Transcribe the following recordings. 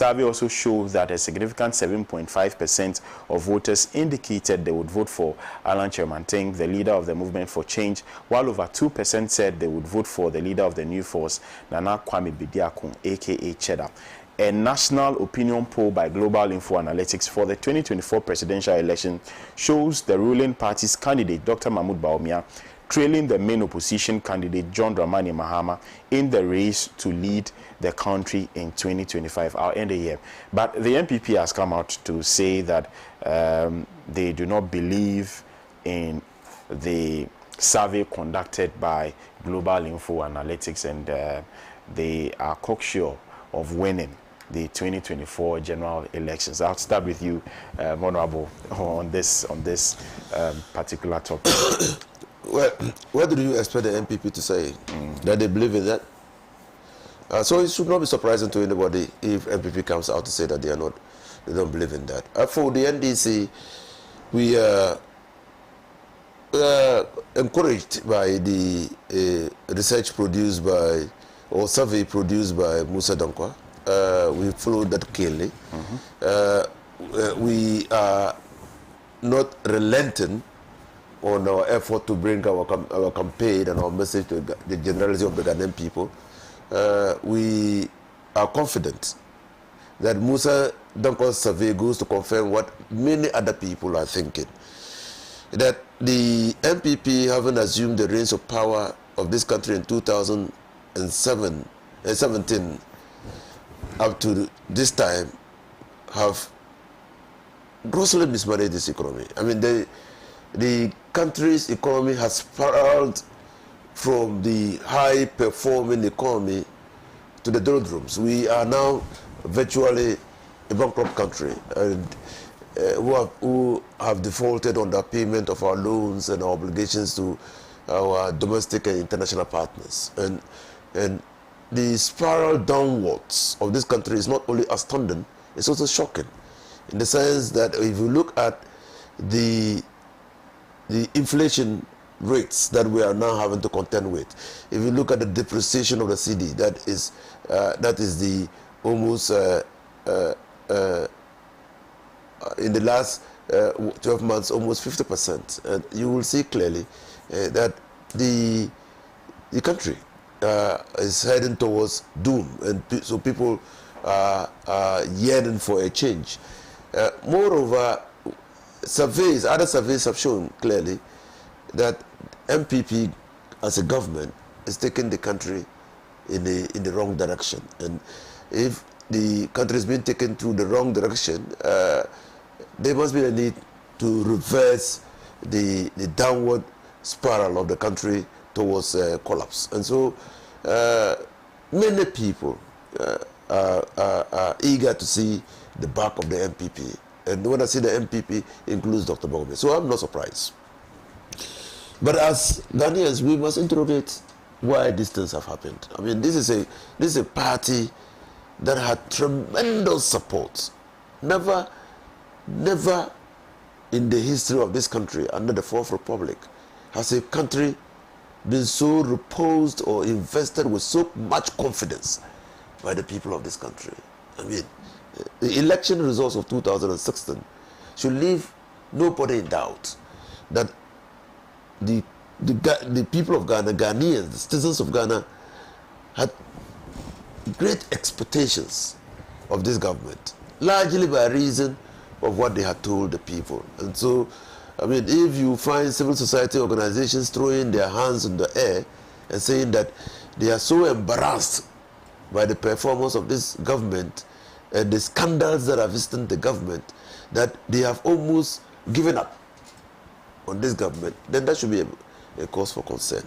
survey also shows that a significant 7.5% of voters indicated they would vote for Alan Kyerematen, the leader of the Movement for Change, while over 2% said they would vote for the leader of the New Force, Nana Kwame Bediako, aka Cheddar. A national opinion poll by Global Info Analytics for the 2024 presidential election shows the ruling party's candidate, Dr. Mahmoud Bawumia, trailing the main opposition candidate, John Dramani Mahama, in the race to lead the country in 2025. I'll end the year. But the NPP has come out to say that they do not believe in the survey conducted by Global Info Analytics, and they are cocksure of winning the 2024 general elections. I'll start with you, Honorable, on this particular topic. Well, what do you expect the NPP to say? That they believe in that? So it should not be surprising to anybody if NPP comes out to say that they don't believe in that. For the NDC, we are encouraged by the research produced by, or survey produced by Musa Dankwa. We followed that keenly. We are not relenting on our effort to bring our campaign and our message to the generality of the Ghanaian people. We are confident that Musa Dankwa's survey goes to confirm what many other people are thinking. That the NPP, having assumed the reins of power of this country in 2017, up to this time, have grossly mismanaged this economy. I mean, the country's economy has spiraled from the high-performing economy to the doldrums. We are now virtually a bankrupt country, and who have defaulted on the payment of our loans and our obligations to our domestic and international partners. And the spiral downwards of this country is not only astounding, it's also shocking, in the sense that if you look at the inflation rates that we are now having to contend with, if you look at the depreciation of the CD, that is the almost in the last 12 months, almost 50%. And you will see clearly that the country is heading towards doom, and so people are yearning for a change. Moreover, other surveys have shown clearly that MPP as a government is taking the country in the wrong direction. And if the country is being taken through the wrong direction, there must be a need to reverse the downward spiral of the country towards collapse. And so many people are eager to see the back of the MPP. And when I say the MPP, includes Dr. Bawumia. So I'm not surprised. But as Ghanaians, we must interrogate why these things have happened. I mean, this is a party that had tremendous support. Never in the history of this country, under the Fourth Republic, has a country been so reposed or invested with so much confidence by the people of this country. I mean, the election results of 2016 should leave nobody in doubt that the people of Ghana, Ghanaians, the citizens of Ghana, had great expectations of this government, largely by reason of what they had told the people. And so, I mean, if you find civil society organizations throwing their hands in the air and saying that they are so embarrassed by the performance of this government and the scandals that are visiting the government, that they have almost given up on this government, then that should be a cause for concern.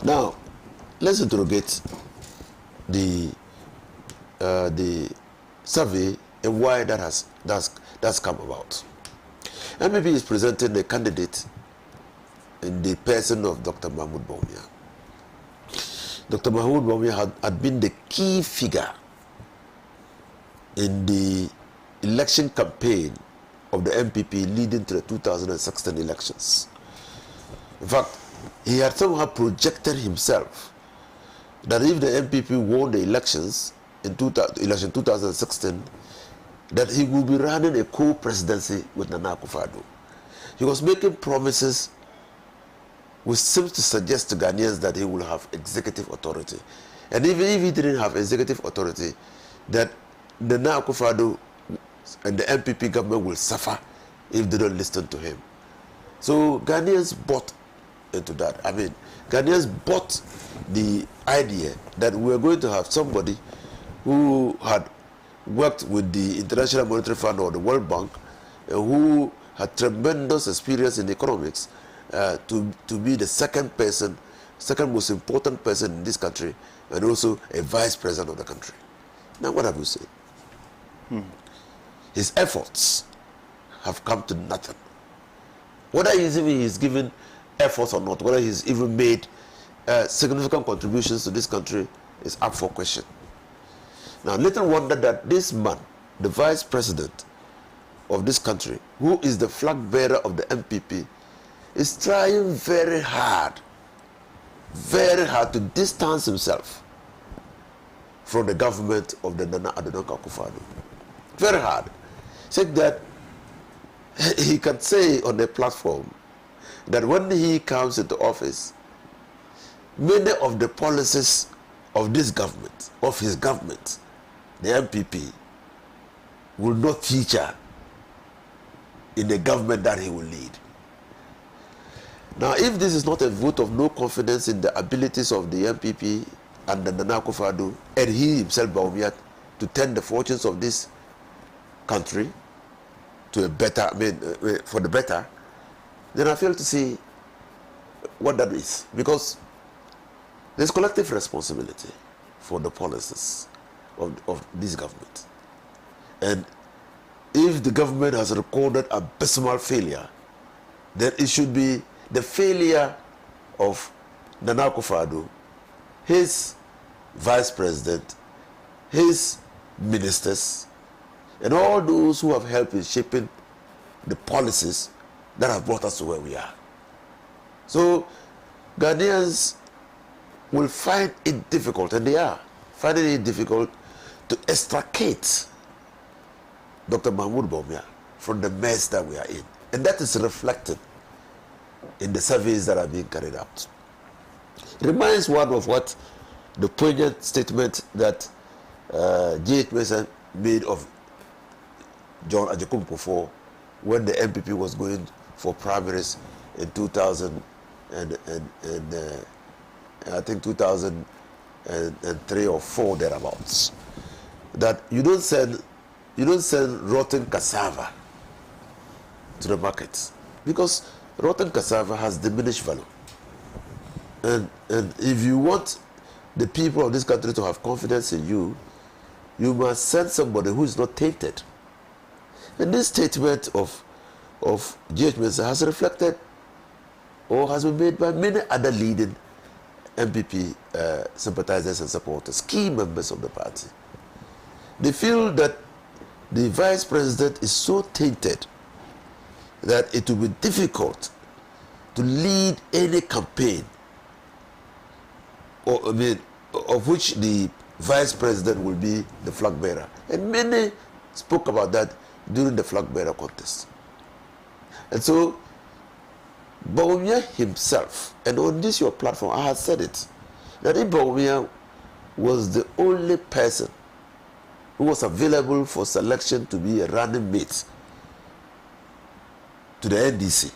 Now, let's interrogate the survey and why that's come about. MPP is presenting a candidate in the person of Dr. Mahmoud Bawumia. Dr. Mahmoud Bawumia had been the key figure in the election campaign of the MPP leading to the 2016 elections. In fact, he had somehow projected himself that if the MPP won the elections, in election 2016 that he will be running a co-presidency with Nana Akufo-Addo. He was making promises which seems to suggest to Ghanaians that he will have executive authority. And even if he didn't have executive authority, that Nana Akufo-Addo and the MPP government will suffer if they don't listen to him. So Ghanaians bought into that. I mean, Ghanaians bought the idea that we are going to have somebody who had worked with the International Monetary Fund or the World Bank, who had tremendous experience in economics, to be the second most important person in this country, and also a vice president of the country. Now, what have you said? His efforts have come to nothing. Whether he's given efforts or not, whether he's even made significant contributions to this country is up for question. Now, little wonder that this man, the vice president of this country, who is the flag bearer of the MPP, is trying very hard to distance himself from the government of the Nana Addo Akufo-Addo. Very hard. Said that he can say on the platform that when he comes into office, many of the policies of this government, of his government, the MPP, will not feature in the government that he will lead. Now, if this is not a vote of no confidence in the abilities of the MPP and the Nana Akufo-Addo, and he himself, Bawumia, to turn the fortunes of this country to a better, for the better, then I fail to see what that is. Because there's collective responsibility for the policies of this government. And if the government has recorded abysmal failure, then it should be the failure of Nana Akufo-Addo, his vice president, his ministers, and all those who have helped in shaping the policies that have brought us to where we are. So Ghanaians will find it difficult, and they are finding it difficult, to extricate Dr. Mahmoud Bawumia from the mess that we are in. And that is reflected in the surveys that are being carried out. It reminds one of what the poignant statement that J.H. Mensah made of John Agyekum Kufuor when the MPP was going for primaries in 2000 and I think 2003 or 4 thereabouts. That you don't send rotten cassava to the market, because rotten cassava has diminished value. And if you want the people of this country to have confidence in you, you must send somebody who is not tainted. And this statement of J.H. Mensah has reflected or has been made by many other leading MPP sympathizers and supporters, key members of the party. They feel that the vice president is so tainted that it will be difficult to lead any campaign of which the vice president will be the flag bearer. And many spoke about that during the flag bearer contest. And so Bawumia himself, and on this your platform, I had said it, that if Bawumia was the only person who was available for selection to be a running mate to the NDC,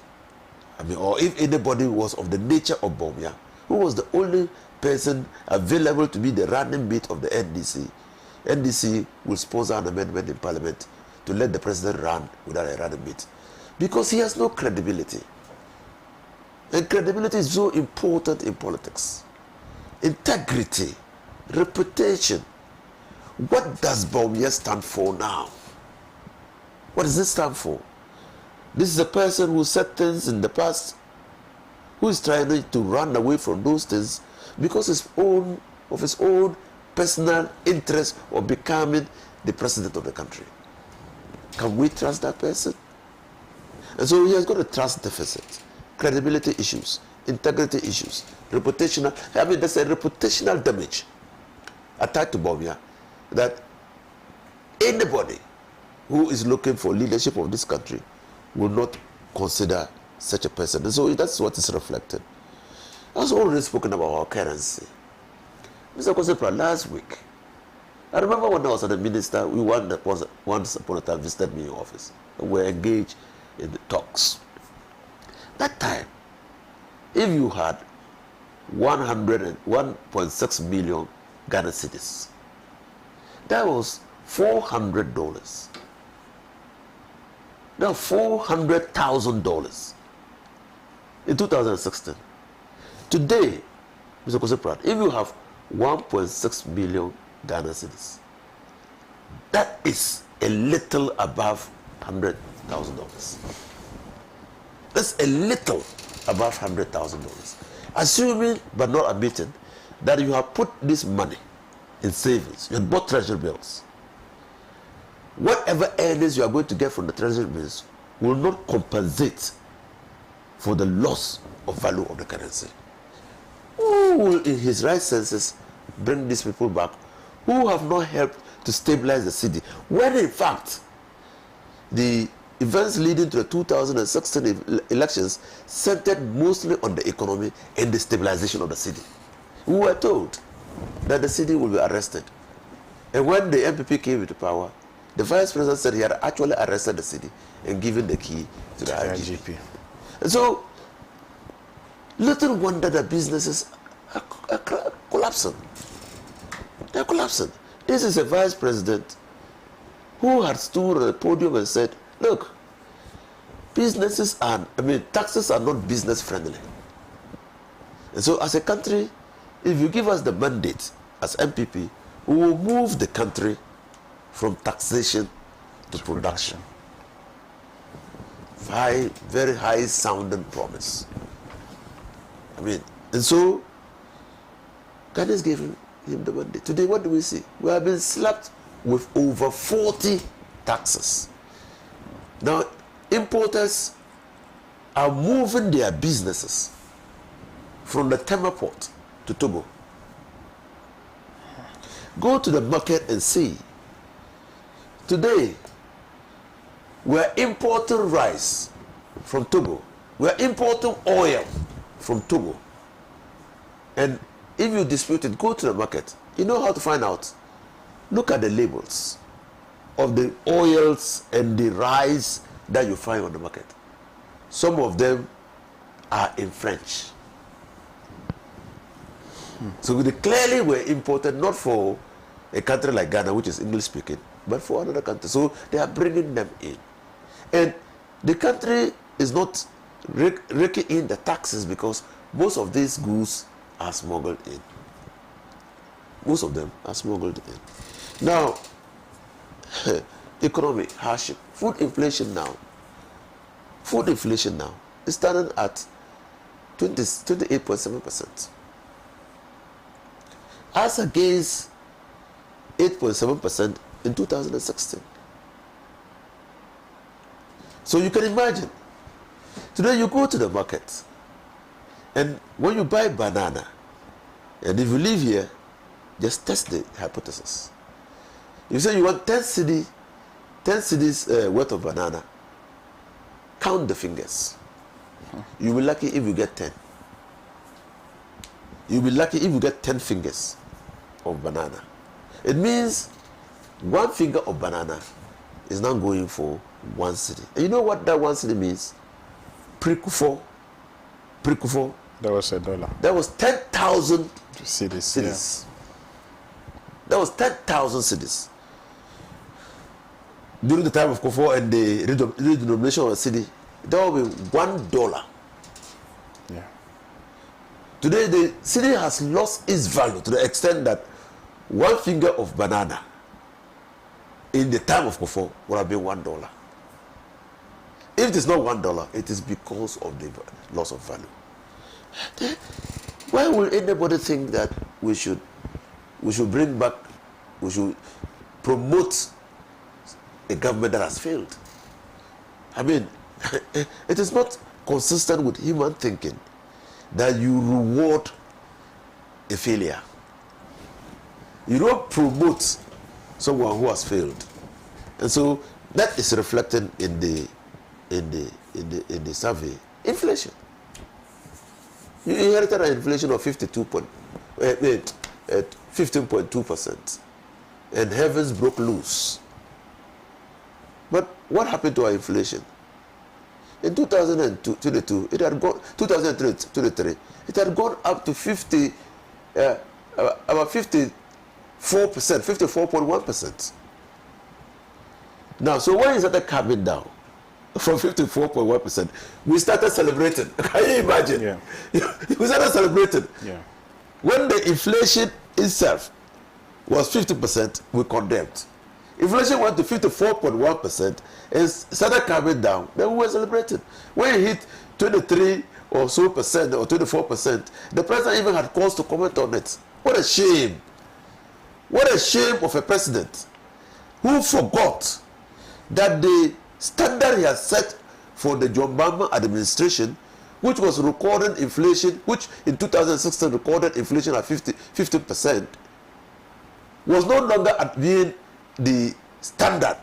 or if anybody was of the nature of Bawumia, who was the only person available to be the running mate of the NDC will sponsor an amendment in Parliament to let the president run without a running mate, because he has no credibility. And credibility is so important in politics. Integrity, reputation. What does Bawumia stand for now? What does it stand for? This is a person who said things in the past, who is trying to run away from those things because of his own personal interest of becoming the president of the country. Can we trust that person? And so he has got a trust deficit, credibility issues, integrity issues, reputational. There's a reputational damage attached to Bawumia that anybody who is looking for leadership of this country will not consider such a person. And so that's what is reflected. I was already spoken about our currency. Mr. Kosepra, last week, I remember when I was a minister, we once upon a time visited me in office. We were engaged in the talks. That time, if you had 101.6 million Ghana cedis, that was $400. Now $400,000 in 2016. Today, Mr. Kosepra, if you have 1.6 million Ghana cedis, that is a little above $100,000. That's a little above $100,000. Assuming but not admitting that you have put this money in savings, you have bought treasury bills. Whatever earnings you are going to get from the treasury bills will not compensate for the loss of value of the currency. Who will, in his right senses, bring these people back who have not helped to stabilize the city, when in fact the events leading to the 2016 elections centered mostly on the economy and the stabilization of the city? We were told that the city will be arrested. And when the MPP came into power, the vice president said he had actually arrested the city and given the key to the IGP. And so, little wonder that businesses are collapsing. They're collapsing. This is a vice president who had stood on the podium and said, look, taxes are not business friendly. And so as a country, if you give us the mandate as MPP, we will move the country from taxation to production. Very high sounding promise. And so God has given him the mandate. Today, what do we see? We have been slapped with over 40 taxes. Now, importers are moving their businesses from the Tema port to Togo. Go to the market and see. Today, we are importing rice from Togo. We are importing oil from Togo. And if you dispute it, go to the market. You know how to find out. Look at the labels of the oils and the rice that you find on the market. Some of them are in French. So they clearly were imported not for a country like Ghana, which is English speaking, but for another country. So they are bringing them in. And the country is not raking in the taxes because most of these goods are smuggled in. Most of them are smuggled in. Now, economic hardship, food inflation now is starting at 28.7%. As against 8.7% in 2016. So you can imagine, today you go to the market, and when you buy banana, and if you live here, just test the hypothesis. You say you want 10 cedis worth of banana, count the fingers. You'll be lucky if you get 10. You'll be lucky if you get 10 fingers of banana. It means 1 finger of banana is now going for 1 cedi. And you know what that 1 cedi means? Pre-Kufo. That was $1. That was 10,000 cedis. Yeah. That was 10,000 cedis. During the time of Kufo and the redenomination of a cedi, that will be $1. Yeah. Today, the cedi has lost its value to the extent that 1 finger of banana in the time of Kufo would have been $1. If it is not $1, it is because of the loss of value. Why will anybody think that we should bring back, we should promote a government that has failed? It is not consistent with human thinking that you reward a failure. You don't promote someone who has failed. And so that is reflected in the survey. Inflation. You inherited an inflation of 15.2%, and heavens broke loose. But what happened to our inflation? In 2022, it had gone 2023, it had gone up to about 54%, 54.1%. Now, so when it started coming down from 54.1%, we started celebrating. Can you imagine? Yeah. We started celebrating. Yeah. When the inflation itself was 50%, we condemned. Inflation went to 54.1% and started coming down. Then we were celebrating. When it hit 23 or so percent or 24%, the president even had cause to comment on it. What a shame. What a shame of a president who forgot that the standard he has set for the John Mahama administration, which was recording inflation, which in 2016 recorded inflation at 50%, was no longer at being the standard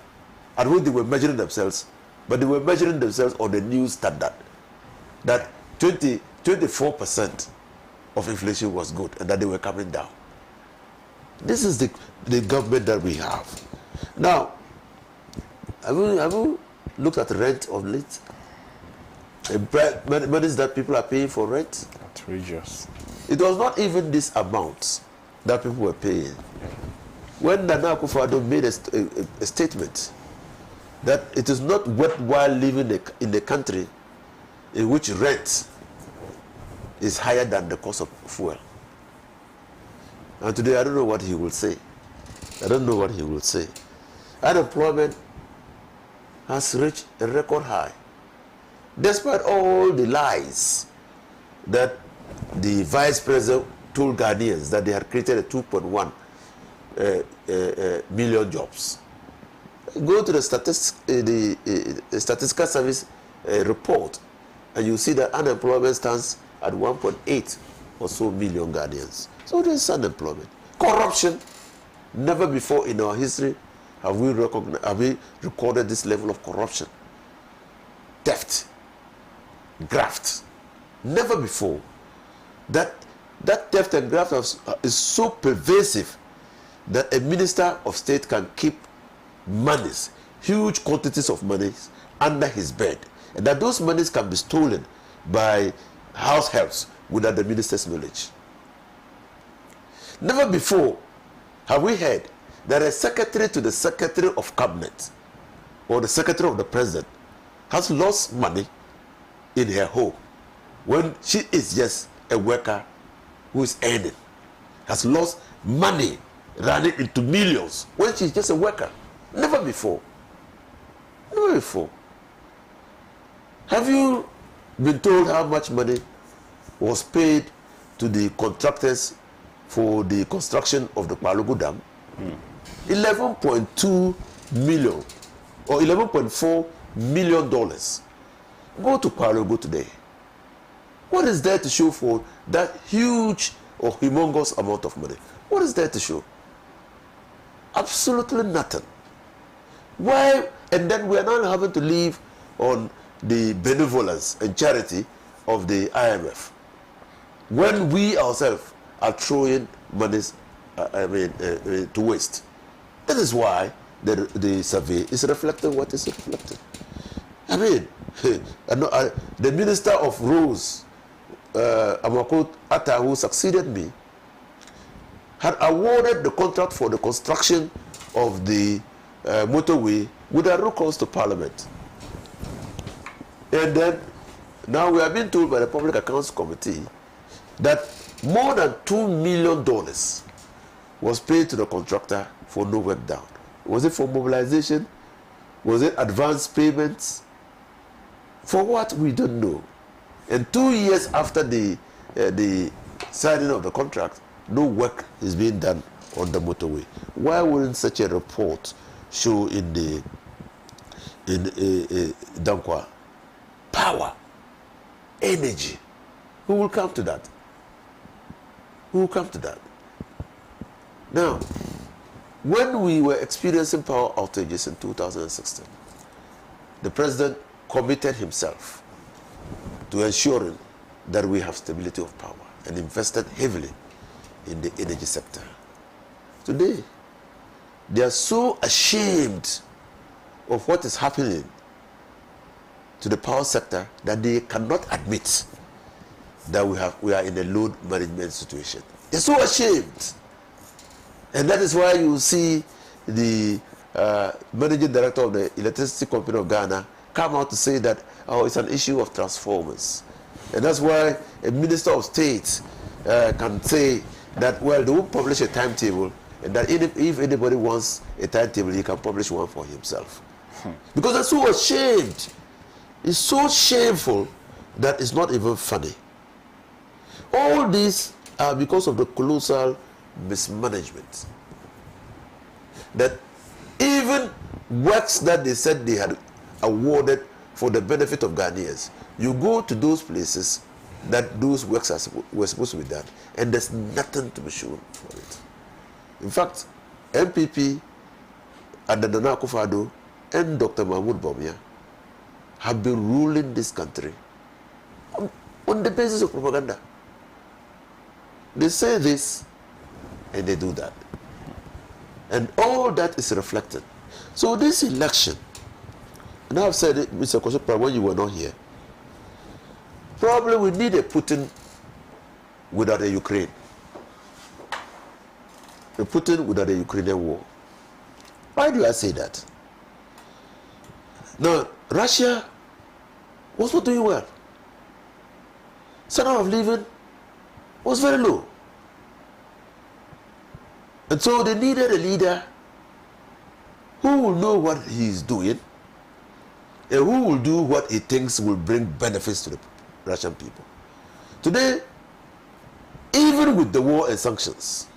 at which they were measuring themselves, but they were measuring themselves on the new standard, that 24% of inflation was good and that they were coming down. This is the government that we have. Now, have you looked at rent of late? The monies that people are paying for rent? Outrageous. It was not even this amount that people were paying. When Nana Akufo-Addo made a statement that it is not worthwhile living in a country in which rent is higher than the cost of fuel. And today I don't know what he will say. I don't know what he will say. Unemployment has reached a record high. Despite all the lies that the vice president told Ghanaians that they had created a 2.1 million jobs. Go to the statistical service report, and you see that unemployment stands at 1.8 or so million Ghanaians. So there's unemployment. Corruption. Never before in our history have we recorded this level of corruption. Theft. Graft. Never before. That theft and graft is so pervasive that a minister of state can keep monies, huge quantities of monies, under his bed, and that those monies can be stolen by house helps without the minister's knowledge. Never before have we heard that a secretary to the secretary of cabinet or the secretary of the president has lost money in her home when she is just a worker who is earning, has lost money running into millions when she's just a worker. Never before. Never before. Have you been told how much money was paid to the contractors for the construction of the Kpalogu Dam? 11.2 million or $11.4 million. Go to Kpalogu today. What is there to show for that huge or humongous amount of money? What is there to show? Absolutely nothing. Why? And then we are now having to live on the benevolence and charity of the IMF when we ourselves are throwing monies to waste. That is why the survey is reflecting what is reflected. I mean, the Minister of Roads, Amako Atta, who succeeded me, had awarded the contract for the construction of the motorway without recourse to Parliament. And then, now we are being told by the Public Accounts Committee that more than $2 million was paid to the contractor for no work done. Was it for mobilization? Was it advance payments? For what? We don't know. And 2 years after the signing of the contract, no work is being done on the motorway. Why wouldn't such a report show in Dankwa? Power, energy. Who will come to that? Who will come to that? Now, when we were experiencing power outages in 2016, the president committed himself to ensuring that we have stability of power and invested heavily in the energy sector. Today, they are so ashamed of what is happening to the power sector that they cannot admit that we are in a load management situation. They're so ashamed. And that is why you see the managing director of the Electricity Company of Ghana come out to say that, oh, it's an issue of transformers. And that's why a minister of state can say that, well, they will publish a timetable, and that if anybody wants a timetable, he can publish one for himself. Because they're so ashamed. It's so shameful that it's not even funny. All these are because of the colossal mismanagement. That even works that they said they had awarded for the benefit of Ghanaians, you go to those places that those works were supposed to be done, and there's nothing to be shown for it. In fact, MPP under Nana Akufo-Addo and Dr. Mahmoud Bawumia have been ruling this country on the basis of propaganda. They say this and they do that. And all that is reflected. So this election, and I've said it, Mr. Kosopra, when you were not here, probably we need a Putin without a Ukraine. A Putin without a Ukrainian war. Why do I say that? Now, Russia was not doing well. Standard of living was very low. And so they needed a leader who will know what he is doing and who will do what he thinks will bring benefits to the Russian people. Today, even with the war and sanctions,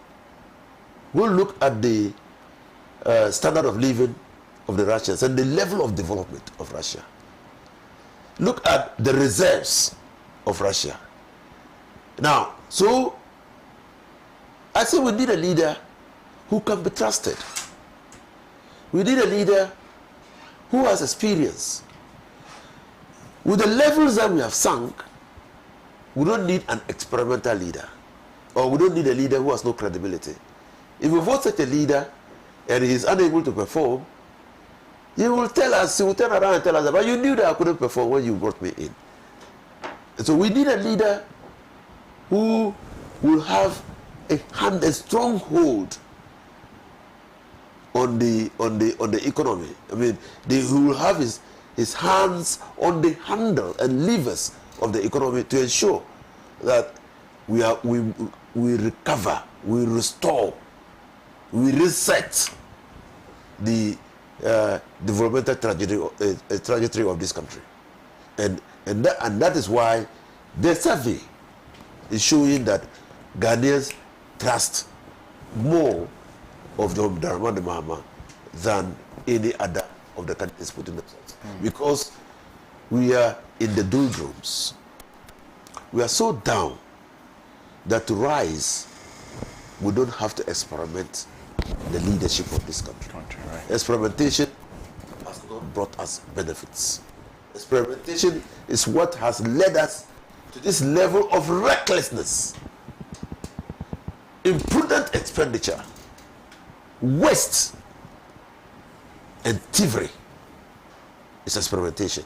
we'll look at the standard of living of the Russians and the level of development of Russia. Look at the reserves of Russia. Now, so I say we need a leader who can be trusted. We need a leader who has experience. With the levels that we have sunk, we don't need an experimental leader, or we don't need a leader who has no credibility. If we vote such a leader and he is unable to perform, he will tell us, he will turn around and tell us, but you knew that I couldn't perform when you brought me in. And so we need a leader who will have a strong hold on the economy. I mean, who will have his hands on the handle and levers of the economy to ensure that we recover, we restore, we reset the developmental trajectory of this country. And that is why the survey is showing that Ghanaians trust more of the Dramani Mahama than any other of the candidates putting themselves. Because we are in the doldrums. We are so down that to rise, we don't have to experiment the leadership of this country. Right. Experimentation has not brought us benefits. Experimentation is what has led us to this level of recklessness, imprudent expenditure, waste, and thievery. It's experimentation.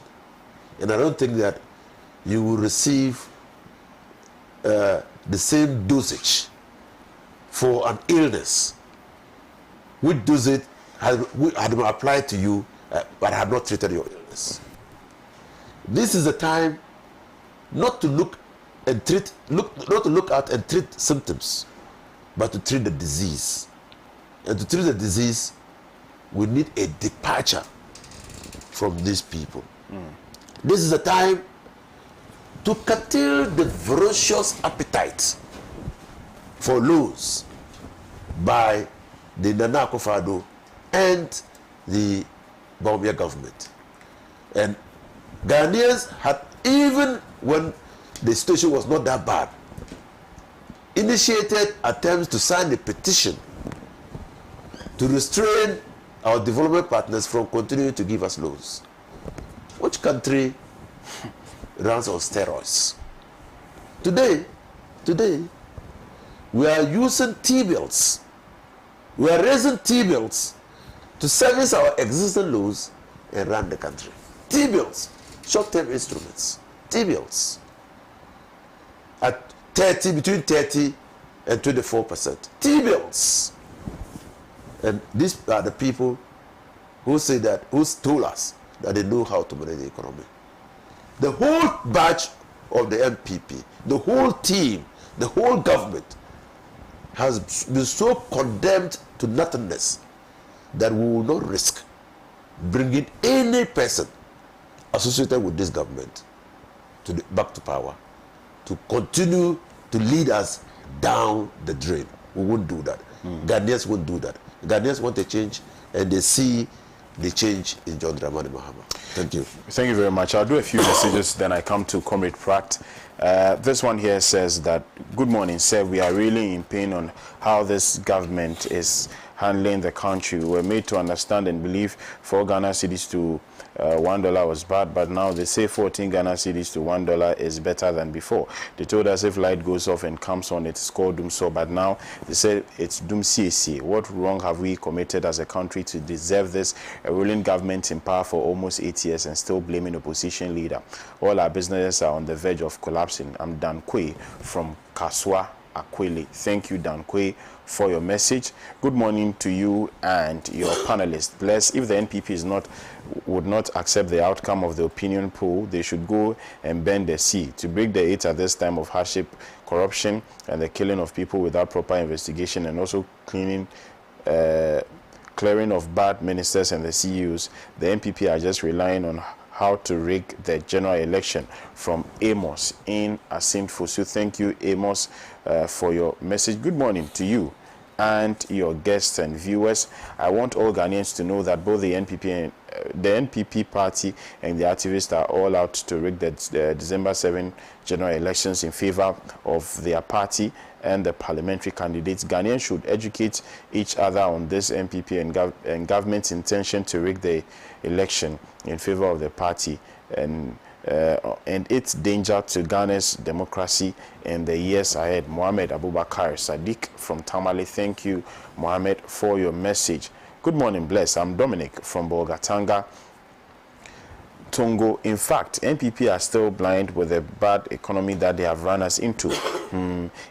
And I don't think that you will receive the same dosage for an illness which dosage had been applied to you but had not treated your illness. This is the time not to look and treat, not to look at and treat symptoms, but to treat the disease. And to treat the disease, we need a departure from these people. This is the time to curtail the ferocious appetite for loans by the Nana Akufo-Addo and the Bawumia government. And Ghanaians had, even when the situation was not that bad, initiated attempts to sign a petition to restrain our development partners from continuing to give us loans. Which country runs on steroids? Today, we are using T-bills. We are raising T-bills to service our existing loans and run the country. T-bills, short-term instruments, T-bills, at between 30 and 24%. T-bills. And these are the people who say that, who told us that they know how to manage the economy. The whole batch of the MPP, the whole team, the whole government has been so condemned to nothingness that we will not risk bringing any person associated with this government back to power to continue to lead us down the drain. We won't do that. Ghanaians won't do that. Ghanaians want a change, and they see the change in John Dramani Mahama. Thank you. Thank you very much. I'll do a few messages, then I come to Comrade Pratt. This one here says that, good morning, sir. We are really in pain on how this government is handling the country. We were made to understand and believe 4 Ghana cedis to $1 was bad, but now they say 14 Ghana cedis to $1 is better than before. They told us if light goes off and comes on, it's called doomsday, but now they say it's doomsday. What wrong have we committed as a country to deserve this? A ruling government in power for almost 8 years and still blaming opposition leader. All our businesses are on the verge of collapsing. I'm Dan Kwe from Kaswa Akweli. Thank you, Dan Kwe, for your message. Good morning to you and your panelists. Bless, if the NPP would not accept the outcome of the opinion poll, they should go and bend the sea. To break the 8 at this time of hardship, corruption, and the killing of people without proper investigation, and also clearing of bad ministers and the CEOs, the NPP are just relying on how to rig the general election. From Amos in Asim Fosu. Thank you, Amos, for your message. Good morning to you and your guests and viewers. I want all Ghanaians to know that both the NPP party and the activists are all out to rig the December 7 general elections in favor of their party and the parliamentary candidates. Ghanaians should educate each other on this NPP and government's intention to rig the election in favor of the party and its danger to Ghana's democracy in the years ahead. Mohammed Abubakar Sadiq from Tamale. Thank you, Mohammed, for your message. Good morning, Bless. I'm Dominic from Bolgatanga, Tongo. In fact, NPP are still blind with the bad economy that they have run us into.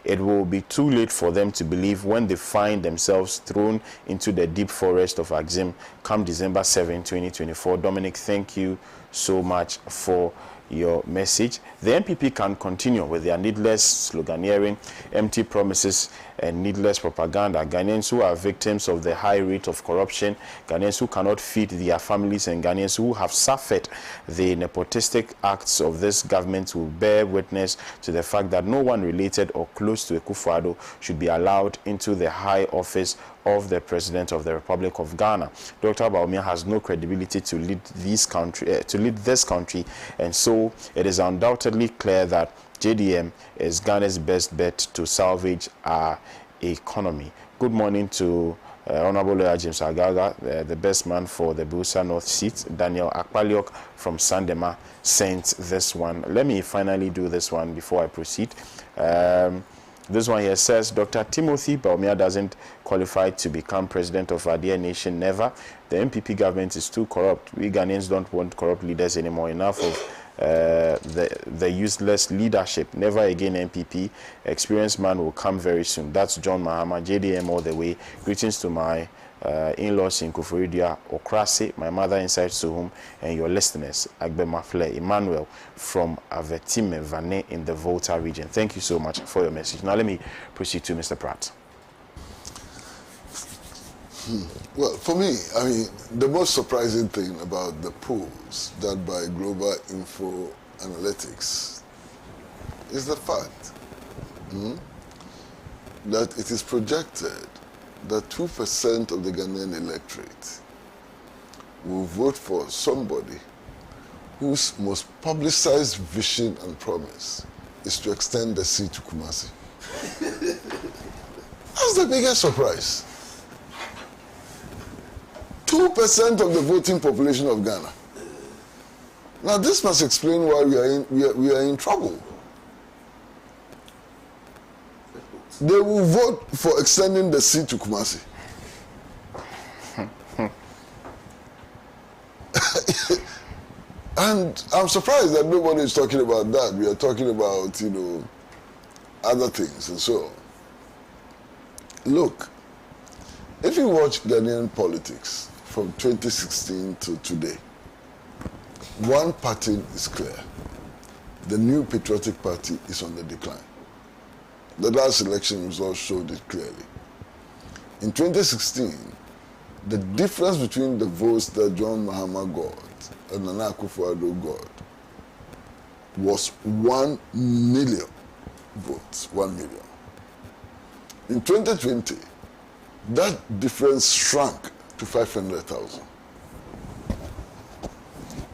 It will be too late for them to believe when they find themselves thrown into the deep forest of Axim come December 7, 2024. Dominic, thank you so much for your message. The NPP can continue with their needless sloganeering, empty promises, and needless propaganda. Ghanaians who are victims of the high rate of corruption, Ghanaians who cannot feed their families, and Ghanaians who have suffered the nepotistic acts of this government will bear witness to the fact that no one related or close to Akufo-Addo should be allowed into the high office of the President of the Republic of Ghana. Dr. Bawumia has no credibility to lead this country, and so it is undoubtedly clear that JDM is Ghana's best bet to salvage our economy. Good morning to Honorable Lawyer James Agaga, the best man for the Busa North seat. Daniel Akpaliok from Sandema sent this one. Let me finally do this one before I proceed. This one here says, Dr. Timothy Bawumia doesn't qualify to become president of our dear nation. Never. The NPP government is too corrupt. We Ghanaians don't want corrupt leaders anymore. Enough of the useless leadership. Never again, NPP. Experienced man will come very soon. That's John Mahama, JDM all the way. Greetings to my in-laws in Kufuridia, Okrase, my mother inside Suhum, and your listeners, Agbe Mafle, Emmanuel from Avetime Vane in the Volta region. Thank you so much for your message. Now let me proceed to Mr. Pratt. Well, for me, I mean, the most surprising thing about the polls done by Global Info Analytics is the fact that it is projected that 2% of the Ghanaian electorate will vote for somebody whose most publicized vision and promise is to extend the sea to Kumasi. That's the biggest surprise. 2% of the voting population of Ghana. Now, this must explain why we are in trouble. They will vote for extending the sea to Kumasi. And I'm surprised that nobody is talking about that. We are talking about, you know, other things and so on. Look, if you watch Ghanaian politics from 2016 to today, one pattern is clear. The New Patriotic Party is on the decline. The last election results showed it clearly. In 2016, the difference between the votes that John Mahama got and Nana Akufo-Addo got was 1 million votes, 1 million. In 2020, that difference shrunk to 500,000.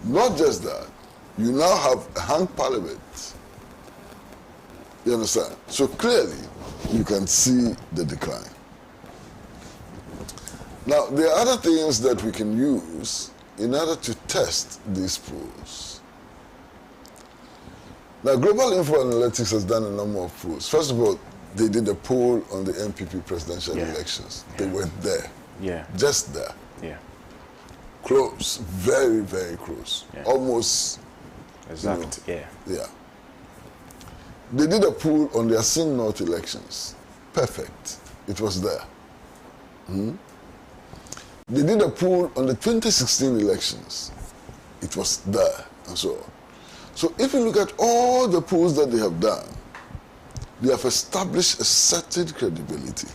Not just that, you now have a hung parliament. You understand? So clearly, you can see the decline. Now, there are other things that we can use in order to test these polls. Now, Global Info Analytics has done a number of polls. First of all, they did a poll on the MPP presidential elections. Yeah. They went there. Yeah. Just there. Yeah. Close. Very, very close. Yeah. Almost. Exact. You know, yeah. They did a poll on the Asin North elections. Perfect. It was there. They did a poll on the 2016 elections. It was there, and so on. So if you look at all the polls that they have done, they have established a certain credibility.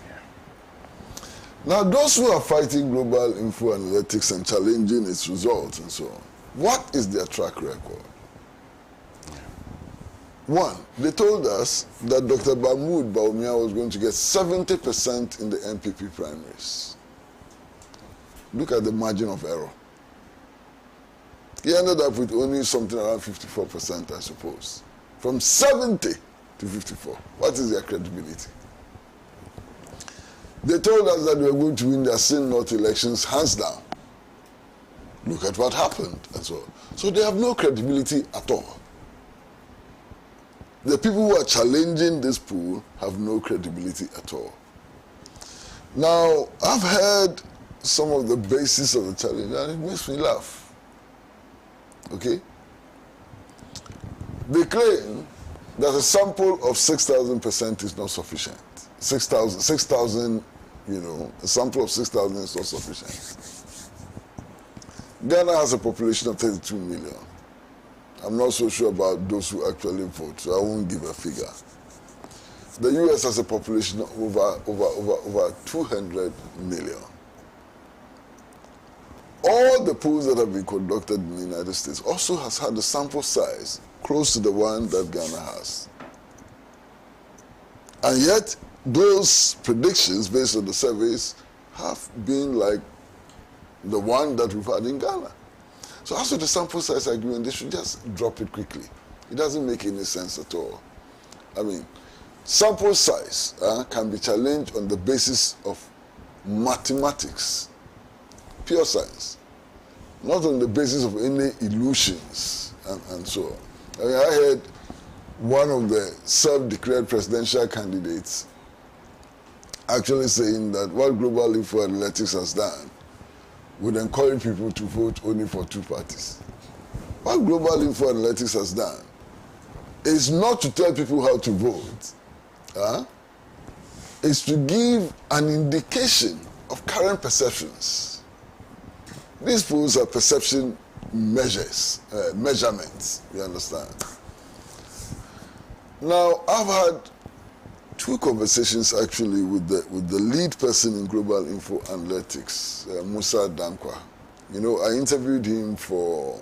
Now, those who are fighting Global Info Analytics and challenging its results and so on, what is their track record? One, they told us that Dr. Mahmoud Bawumia was going to get 70% in the MPP primaries. Look at the margin of error. He ended up with only something around 54%, I suppose. From 70 to 54. What is their credibility? They told us that we were going to win the Asin North elections hands down. Look at what happened and so on. So they have no credibility at all. The people who are challenging this pool have no credibility at all. Now, I've heard some of the basis of the challenge, and it makes me laugh. Okay? They claim that a sample of 6,000% is not sufficient. 6,000, you know, a sample of 6,000 is not sufficient. Ghana has a population of 32 million. I'm not so sure about those who actually vote, so I won't give a figure. The US has a population of over 200 million. All the polls that have been conducted in the United States also has had a sample size close to the one that Ghana has. And yet, those predictions based on the surveys have been like the one that we've had in Ghana. So as to the sample size agreement, they should just drop it quickly. It doesn't make any sense at all. I mean, sample size can be challenged on the basis of mathematics, pure science, not on the basis of any illusions and so on. I mean, I heard one of the self-declared presidential candidates actually saying that what Global Info Analytics has done would encourage people to vote only for two parties. What Global Info Analytics has done is not to tell people how to vote. It's to give an indication of current perceptions. These polls are perception measures, measurements, you understand? Now, I've had two conversations actually with the lead person in Global Info Analytics, Musa Dankwa. You know, I interviewed him for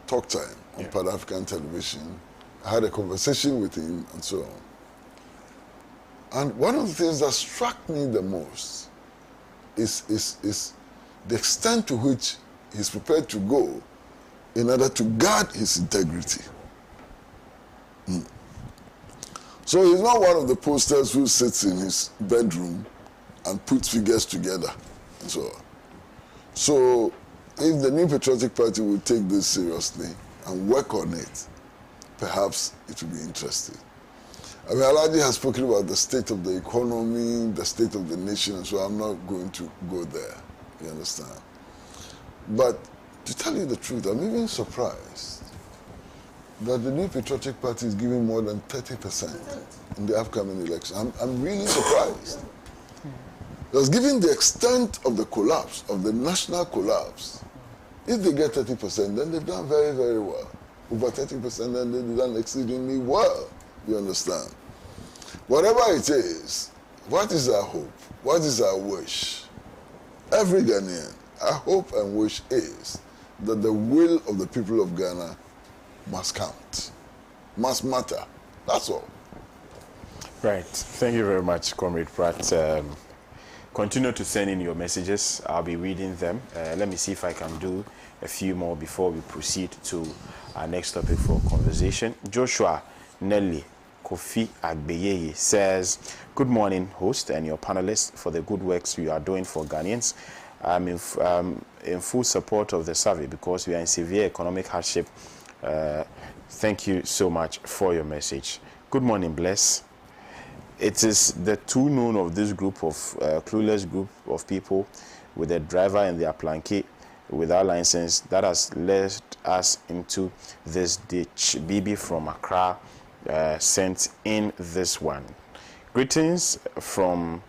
Talk Time on Pan African Television. I had a conversation with him and so on. And one of the things that struck me the most is the extent to which he's prepared to go in order to guard his integrity. So he's not one of the posters who sits in his bedroom and puts figures together and so on. So if the New Patriotic Party will take this seriously and work on it, perhaps it will be interesting. I mean, Alhaji has spoken about the state of the economy, the state of the nation, so I'm not going to go there. You understand? But to tell you the truth, I'm even surprised that the New Patriotic Party is giving more than 30% in the upcoming election. I'm really surprised. Because given the extent of the collapse, of the national collapse, if they get 30%, then they've done very, very well. Over 30%, then they've done exceedingly well. You understand? Whatever it is, what is our hope? What is our wish? Every Ghanaian, our hope and wish is that the will of the people of Ghana must count, must matter. That's all. Right. Thank you very much, Comrade Pratt. Continue to send in your messages. I'll be reading them. Let me see if I can do a few more before we proceed to our next topic for conversation. Joshua Nelly Kofi Agbeyeye says, good morning, host and your panelists, for the good works you are doing for Ghanaians. I'm in full support of the survey because we are in severe economic hardship. Thank you so much for your message. Good morning, Bless. It is the too known of this group of clueless group of people with a driver and their planquet without license that has led us into this ditch. Bibi from Accra sent in this one. Greetings from...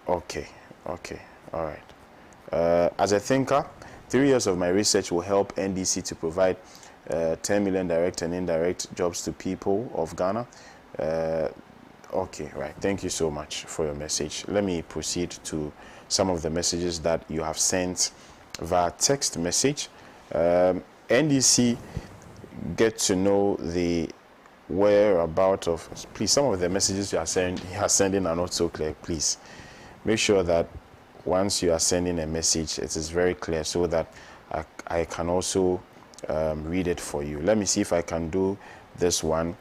Okay, all right. As a thinker, 3 years of my research will help NDC to provide 10 million direct and indirect jobs to people of Ghana. Okay, right. Thank you so much for your message. Let me proceed to some of the messages that you have sent via text message. NDC get to know the whereabouts of... Please, some of the messages you are sending are not so clear. Please make sure that once you are sending a message, it is very clear so that I can also read it for you. Let me see if I can do this one.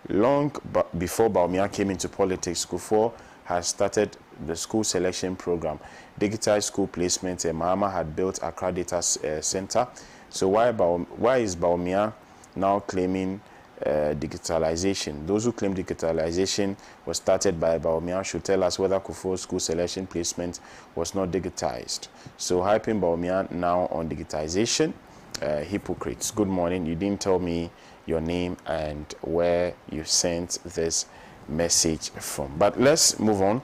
Long before Bawumia came into politics, Kufuor has started the school selection program, digitized school placement, and Mahama had built Accra Data Center. So why is Bawumia now claiming digitalization? Those who claim digitalization was started by Bawumia should tell us whether Kufuor's school selection placement was not digitized. So hyping Bawumia now on digitization, hypocrites. Good morning. You didn't tell me your name and where you sent this message from. But let's move on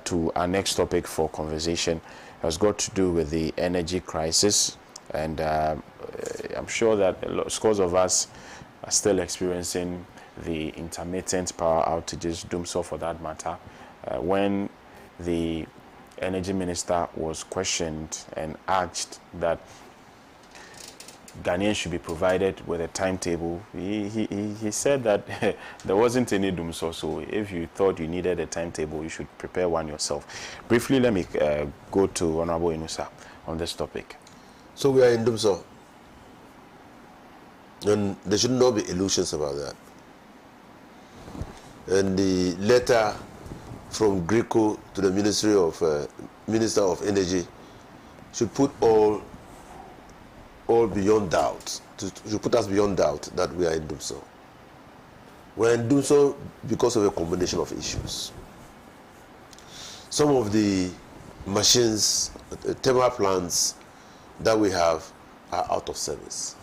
to our next topic for conversation. It has got to do with the energy crisis, and I'm sure that scores of us are still experiencing the intermittent power outages, Dumsor for that matter. When the energy minister was questioned and asked that Ghanaians should be provided with a timetable, he said that there wasn't any Dumsor, so if you thought you needed a timetable, you should prepare one yourself. Briefly, let me go to Honorable Inusa on this topic. So we are in Dumsor, and there should not be illusions about that. And the letter from Greco to the Minister of Energy should put all beyond doubt, to put us beyond doubt that we are in Dumsor. We're in Dumsor because of a combination of issues. Some of the machines, thermal plants that we have are out of service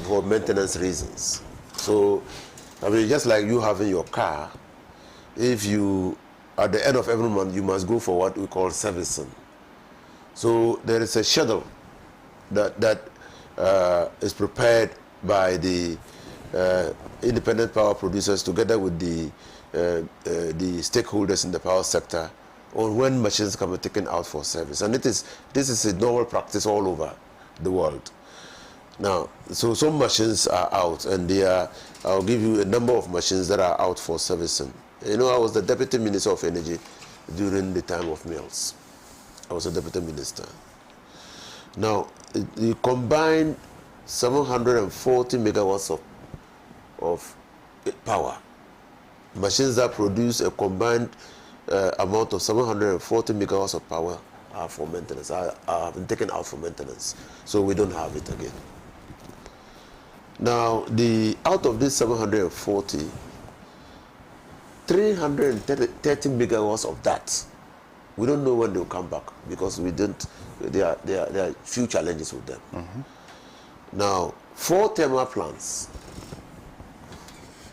for maintenance reasons. So, I mean, just like you have in your car, if you, at the end of every month, you must go for what we call servicing. So there is a schedule that is prepared by the independent power producers together with the stakeholders in the power sector on when machines can be taken out for service. And this is a normal practice all over the world. Now, so some machines are out, and I'll give you a number of machines that are out for servicing. You know, I was the Deputy Minister of Energy during the time of Mills. I was a deputy minister. Now, you combine 740 megawatts of power, machines that produce a combined amount of 740 megawatts of power are for maintenance, have been taken out for maintenance. So we don't have it again. Now, out of this 740, 330 megawatts of that, we don't know when they'll come back because there are few challenges with them. Now, 4 thermal plants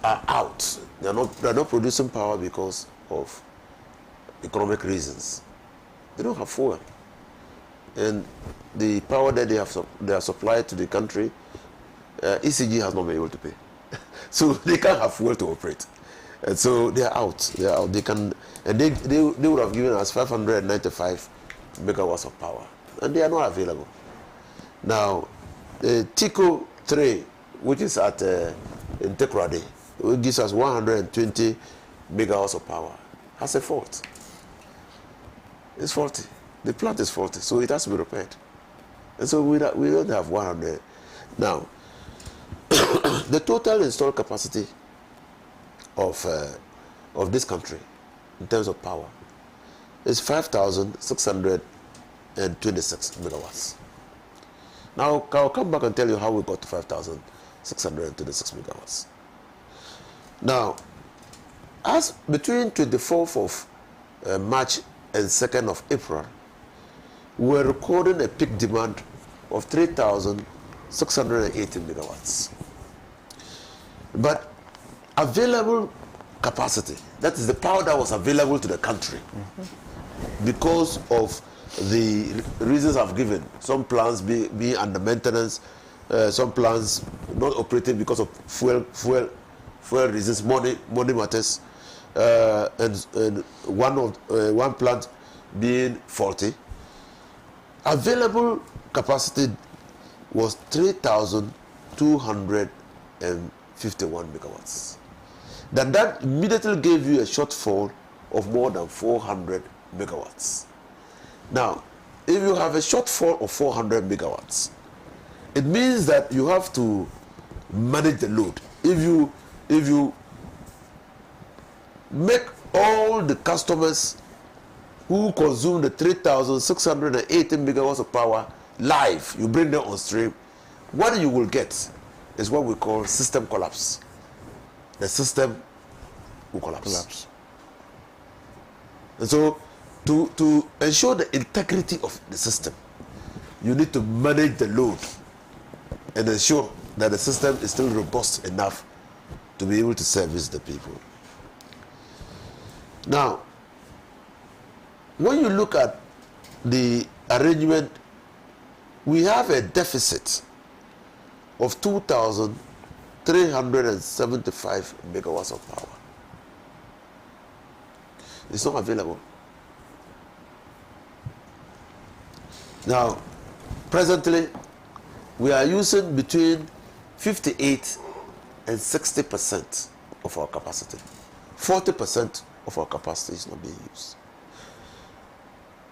are out. They're not producing power because of economic reasons. They don't have fuel. And the power that they are supplied to the country, ECG has not been able to pay. So they can't have fuel to operate. And so they are out. They can, and they would have given us 595 megawatts of power. And they are not available. Now, TICO 3, which is at in Tekrade, which gives us 120 megawatts of power, has a fault. It's faulty. The plant is faulty, so it has to be repaired. And so we don't have 100. Now, the total installed capacity of this country in terms of power is 5,626 megawatts. Now, I'll come back and tell you how we got to 5,626 megawatts. Now, as between 24th of March and 2nd of April, we're recording a peak demand of 3,680 megawatts. But available capacity, that is the power that was available to the country, because of the reasons I've given, some plants being under maintenance, some plants not operating because of fuel reasons, money matters, and one plant being faulty. Available capacity was 3,251 megawatts. That immediately gave you a shortfall of more than 400 megawatts. Now, if you have a shortfall of 400 megawatts, it means that you have to manage the load. If you make all the customers who consume the 3,680 megawatts of power live, you bring them on stream, what you will get is what we call system collapse. The system will collapse. And so, to ensure the integrity of the system, you need to manage the load and ensure that the system is still robust enough to be able to service the people. Now, when you look at the arrangement, we have a deficit of 2,375 megawatts of power. It's not available. Now, presently, we are using between 58 and 60% of our capacity. 40% of our capacity is not being used.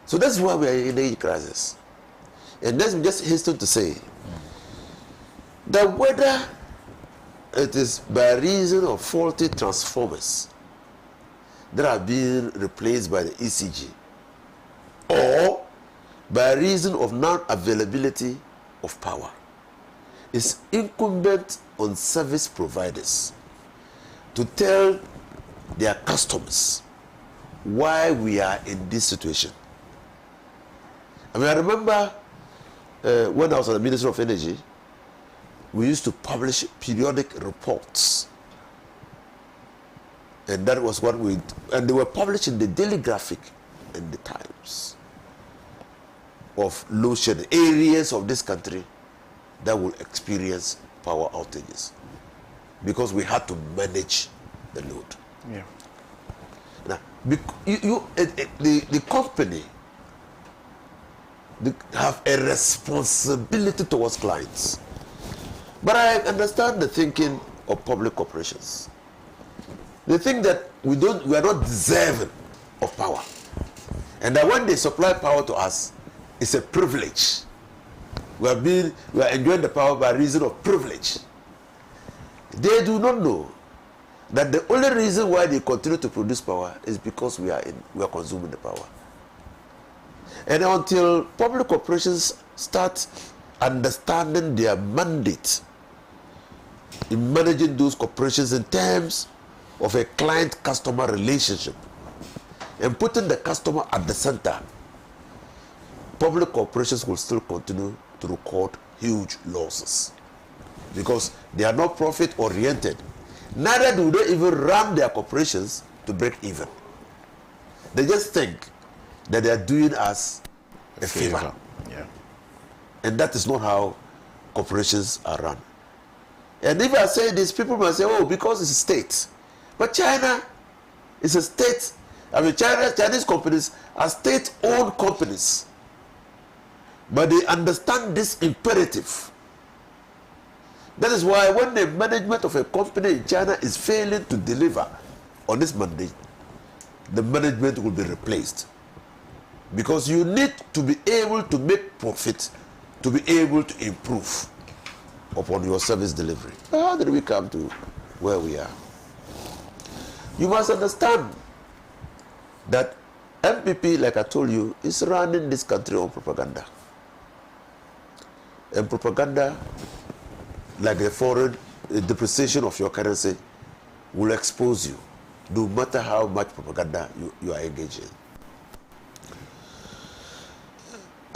So that's why we are in a crisis. And let's just hasten to say that whether it is by reason of faulty transformers that are being replaced by the ECG, or by reason of non-availability of power, it's incumbent on service providers to tell their customers why we are in this situation. I mean, I remember when I was at the Ministry of Energy, we used to publish periodic reports. And that was what and they were published in the Daily Graphic and the Times, of load shedding areas of this country that will experience power outages because we had to manage the load. Yeah. Now, the company have a responsibility towards clients. But I understand the thinking of public corporations. They think that we are not deserving of power, and that when they supply power to us, it's a privilege. We are enjoying the power by reason of privilege. They do not know that the only reason why they continue to produce power is because we are consuming the power. And until public corporations start understanding their mandate in managing those corporations in terms of a client-customer relationship and putting the customer at the center, public corporations will still continue to record huge losses because they are not profit-oriented. Neither do they even run their corporations to break even. They just think that they are doing us a favor. Yeah. And that is not how corporations are run. And if I say this, people might say, oh, because it's a state. But China is a state. I mean, Chinese companies are state-owned companies. But they understand this imperative. That is why when the management of a company in China is failing to deliver on this mandate, the management will be replaced. Because you need to be able to make profit, to be able to improve upon your service delivery. How did we come to where we are? You must understand that MPP, like I told you, is running this country on propaganda. And propaganda, like the foreign depreciation of your currency, will expose you, no matter how much propaganda you are engaged in.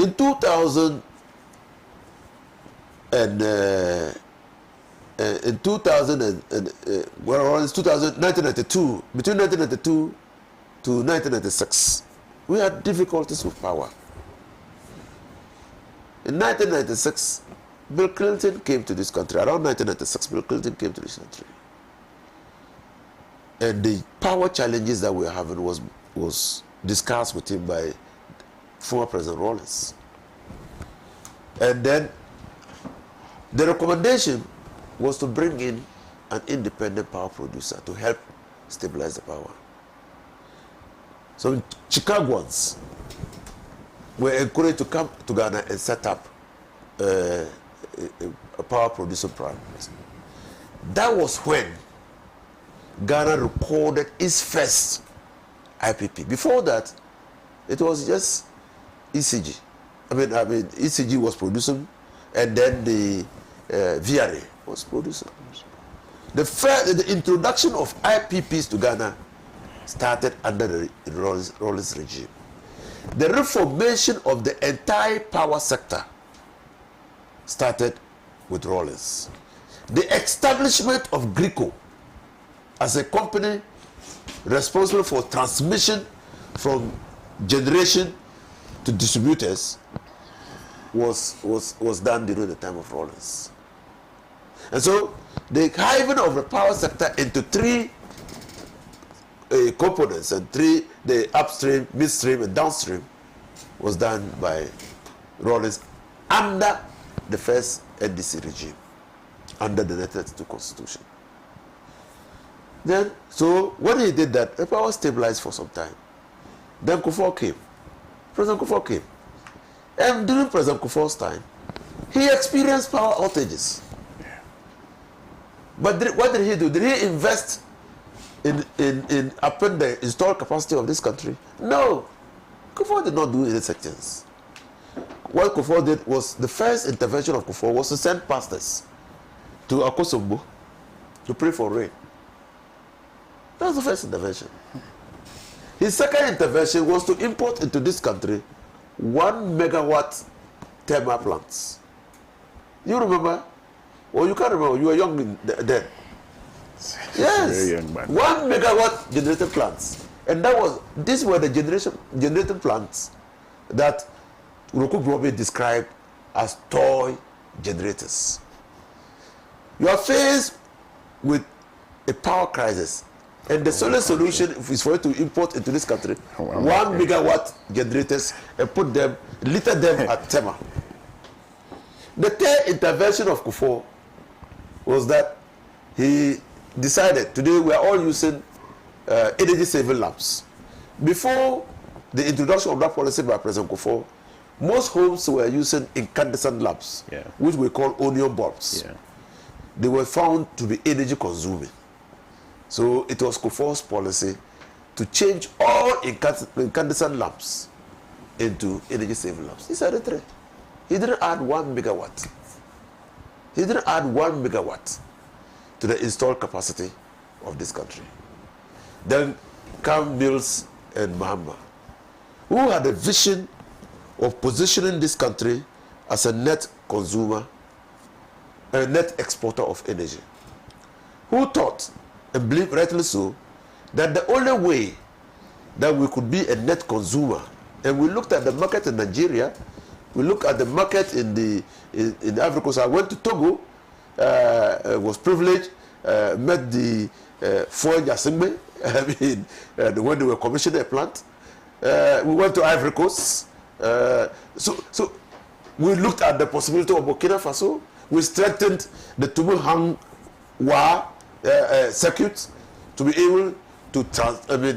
In 2000 and in 2000 and well, it's 1992, between 1992 to 1996, we had difficulties with power. In 1996, Bill Clinton came to this country. Around 1996, Bill Clinton came to this country. And the power challenges that we were having was discussed with him by former President Rawlings. And then the recommendation was to bring in an independent power producer to help stabilize the power. So Chicagoans were encouraged to come to Ghana and set up a power producing program. That was when Ghana recorded its first IPP. Before that, it was just ECG. I mean, ECG was producing, and then the VRA was producing. The introduction of IPPs to Ghana started under the Rawlings regime. The reformation of the entire power sector started with Rawlings. The establishment of GRICO as a company responsible for transmission from generation to distributors was done during the time of Rawlings. And so the hiving of the power sector into three components, and the upstream, midstream, and downstream, was done by Rawlings under the first NDC regime, under the 1932 Constitution. Then, so when he did that, the power stabilized for some time. Then Kufuor came. President Kufuor came. And during President Kufuor's time, he experienced power outages. But what did he do? Did he invest in upping the installed capacity of this country? No. Kufuor did not do any such things. What Kufuor did was, the first intervention of Kufuor was to send pastors to Akosombo to pray for rain. That was the first intervention. His second intervention was to import into this country 1 megawatt thermal plants. You remember? Or you can't remember, you were young then. Yes, very young man. 1 megawatt generator plants. And these were the generator plants that Roku Grobe described as toy generators. You are faced with a power crisis, and the only solution is for you to import into this country 1 megawatt generators and litter them at Tema. The third intervention of Kufuor was that he decided, today we are all using energy saving lamps. Before the introduction of that policy by President Kufuor, most homes were using incandescent lamps, which we call onion bulbs. They were found to be energy consuming. So it was Kufuor's policy to change all incandescent lamps into energy-saving lamps. He said 3. He didn't add 1 megawatt. He didn't add 1 megawatt to the installed capacity of this country. Then come Mills and Mahama, who had a vision of positioning this country as a net consumer, a net exporter of energy, who thought, and believed rightly so, that the only way that we could be a net consumer, and we looked at the market in Nigeria, we looked at the market in the Ivory Coast. I went to Togo, was privileged, met the Foy Yasimbe, I mean, when they were commissioning a plant. We went to Ivory Coast. So we looked at the possibility of Burkina Faso. We strengthened the Tumu-Hang-Wa circuit to be able to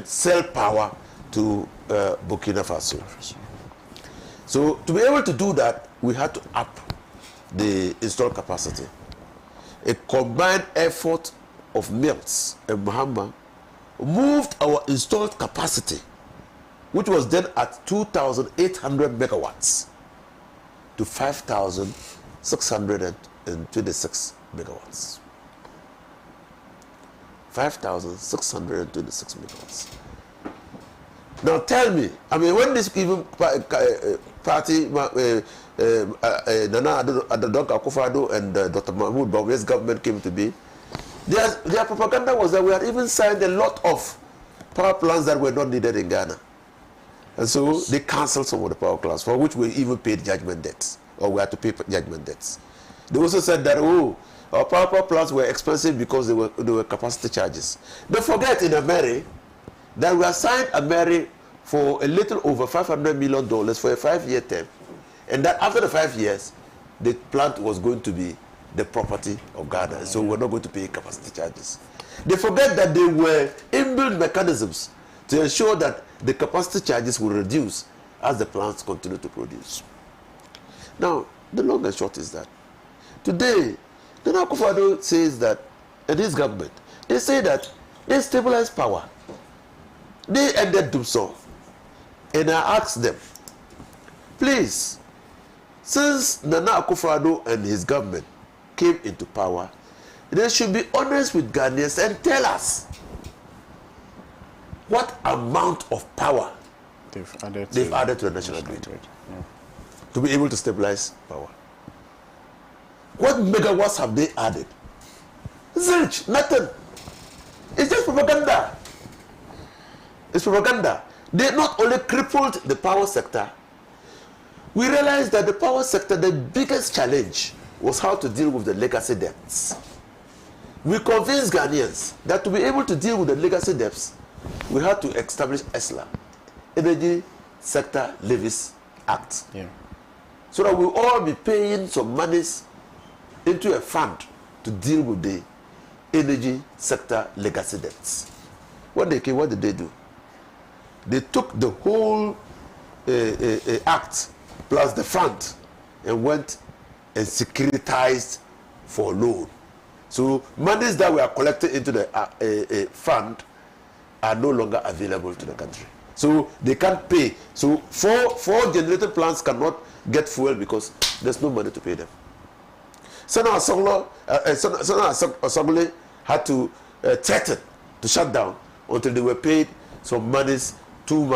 sell power to Burkina Faso. So to be able to do that, we had to up the installed capacity. A combined effort of Mills and Mahama moved our installed capacity, which was then at 2,800 megawatts, to 5,626 megawatts. 5,626 megawatts. Now tell me, I mean, when this even party, Nana Addo Akufo-Addo and Dr. Mahmoud Bawumia's government came to be, their propaganda was that we had even signed a lot of power plants that were not needed in Ghana. And so they cancelled some of the power plants, for which we even paid judgment debts, or we had to pay judgment debts. They also said that, our power plants were expensive because they were capacity charges. Don't forget in Ameri that we assigned Ameri for a little over $500 million for a 5-year term, and that after the 5 years, the plant was going to be the property of Ghana, so we're not going to pay capacity charges. They forget that there were inbuilt mechanisms to ensure that the capacity charges will reduce as the plants continue to produce. Now, the long and short is that today, Nana Akufo-Addo says that, and his government, they say that they stabilized power. They ended Dumsor. And I asked them, please, since Nana Akufo-Addo and his government came into power, they should be honest with Ghanaians and tell us what amount of power they've added to the national grid to be able to stabilize power. What megawatts have they added? Zilch, nothing. It's just propaganda. It's propaganda. They not only crippled the power sector, we realized that the power sector, the biggest challenge was how to deal with the legacy debts. We convinced Ghanaians that to be able to deal with the legacy debts, we had to establish ESLA, Energy Sector Levies Act. Yeah. So that we'll all be paying some monies into a fund to deal with the energy sector legacy debts. When they came, what did they do? They took the whole act plus the fund and went and securitized for loan. So monies that were collected into the fund are no longer available to the country. So they can't pay. So four generating plants cannot get fuel because there's no money to pay them. Senator Asoghle had to threaten to shut down until they were paid some monies 2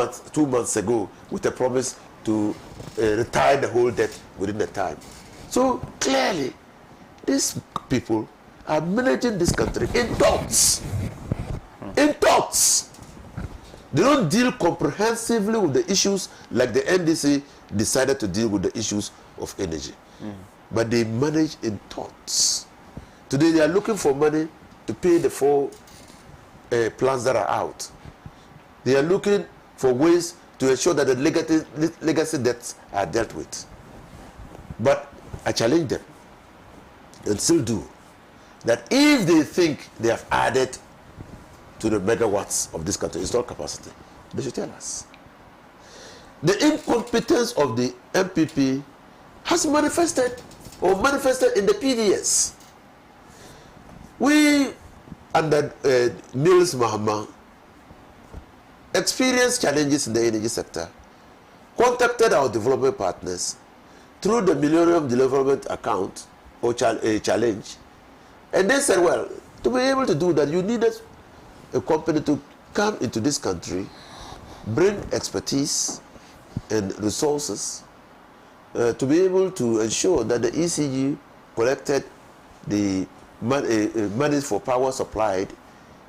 months ago with a promise to retire the whole debt within the time. So clearly, these people are managing this country in thoughts. In thoughts. They don't deal comprehensively with the issues like the NDC decided to deal with the issues of energy. But they manage in thoughts. Today they are looking for money to pay the 4 plants that are out. They are looking for ways to ensure that the legacy debts are dealt with. But I challenge them, and still do, that if they think they have added to the megawatts of this country installed capacity, they should tell us. The incompetence of the MPP has manifested in the PDS. We under Niels Mahama, experienced challenges in the energy sector, contacted our development partners through the Millennium Development Account or challenge, and they said, well, to be able to do that, you needed a company to come into this country, bring expertise and resources to be able to ensure that the ECG collected the money for power supplied,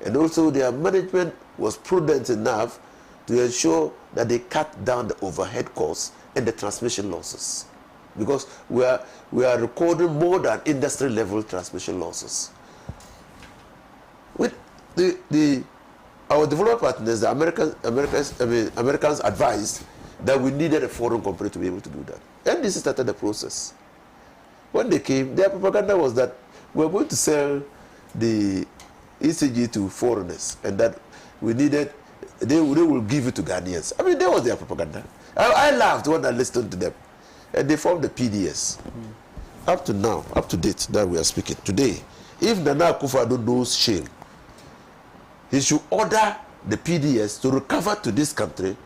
and also their management was prudent enough to ensure that they cut down the overhead costs and the transmission losses, because we are recording more than industry level transmission losses. With our development partners, the Americans advised that we needed a foreign company to be able to do that. And this started the process. When they came, their propaganda was that we were going to sell the ECG to foreigners, and that we needed, they will give it to Ghanaians. I mean, that was their propaganda. I laughed when I listened to them. And they formed the PDS. Up to now, up to date that we are speaking today, if Nana Akufo-Addo knows shame, he should order the PDS to recover to this country,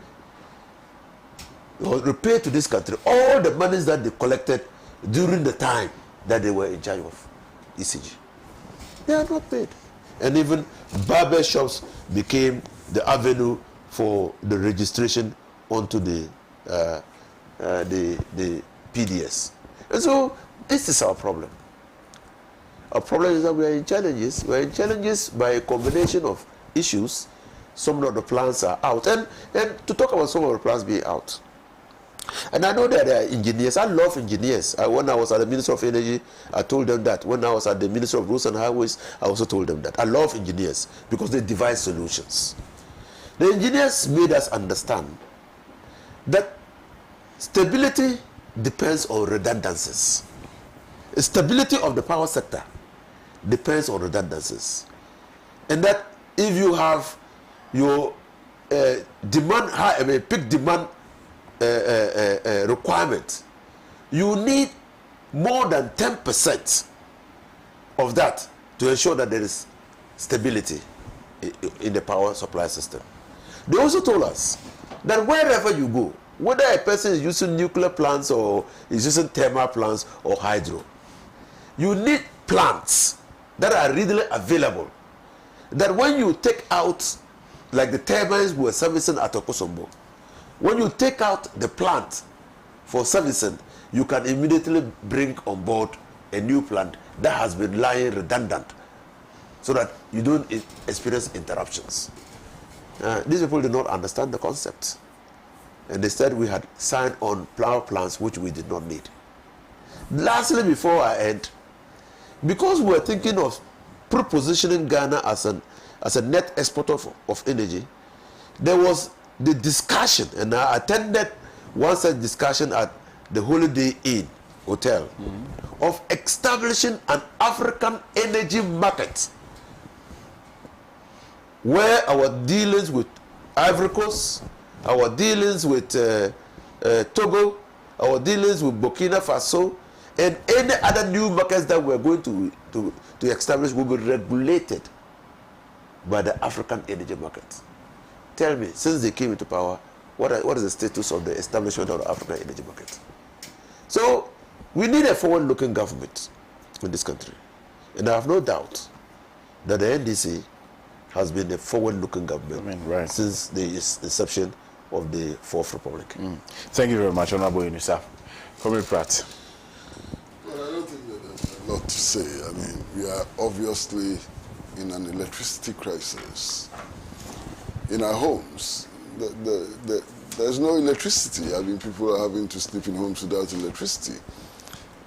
or repay to this country all the monies that they collected during the time that they were in charge of ECG. They are not paid. And even barber shops became the avenue for the registration onto the PDS. And so this is our problem. Our problem is that we are in challenges. We are in challenges by a combination of issues. Some of the plans are out. And to talk about some of the plans being out, and I know that there are engineers. I love engineers. When I was at the Ministry of Energy, I told them that. When I was at the Ministry of Roads and Highways, I also told them that. I love engineers because they devise solutions. The engineers made us understand that stability depends on redundancies. The stability of the power sector depends on redundancies. And that if you have your peak demand requirement, you need more than 10% of that to ensure that there is stability in the power supply system. They also told us that wherever you go, whether a person is using nuclear plants or is using thermal plants or hydro, you need plants that are readily available. That when you take out, like the turbines we were servicing at Okosombo, when you take out the plant for servicing, you can immediately bring on board a new plant that has been lying redundant, so that you don't experience interruptions. These people did not understand the concept. And they said we had signed on power plants which we did not need. Lastly, before I end, because we were thinking of prepositioning Ghana as a net exporter of energy, there was the discussion, and I attended one such discussion at the Holiday Inn Hotel, of establishing an African energy market where our dealings with Ivory Coast, our dealings with Togo, our dealings with Burkina Faso, and any other new markets that we're going to establish will be regulated by the African energy market. Tell me, since they came into power, what is the status of the establishment of the African energy market? So we need a forward-looking government in this country. And I have no doubt that the NDC has been a forward-looking government since the inception of the Fourth Republic. Thank you very much, Honorable Yunusa. Comrade Pratt. Well, I don't think that there's a lot to say. I mean, we are obviously in an electricity crisis. In our homes, there's no electricity. I mean, people are having to sleep in homes without electricity.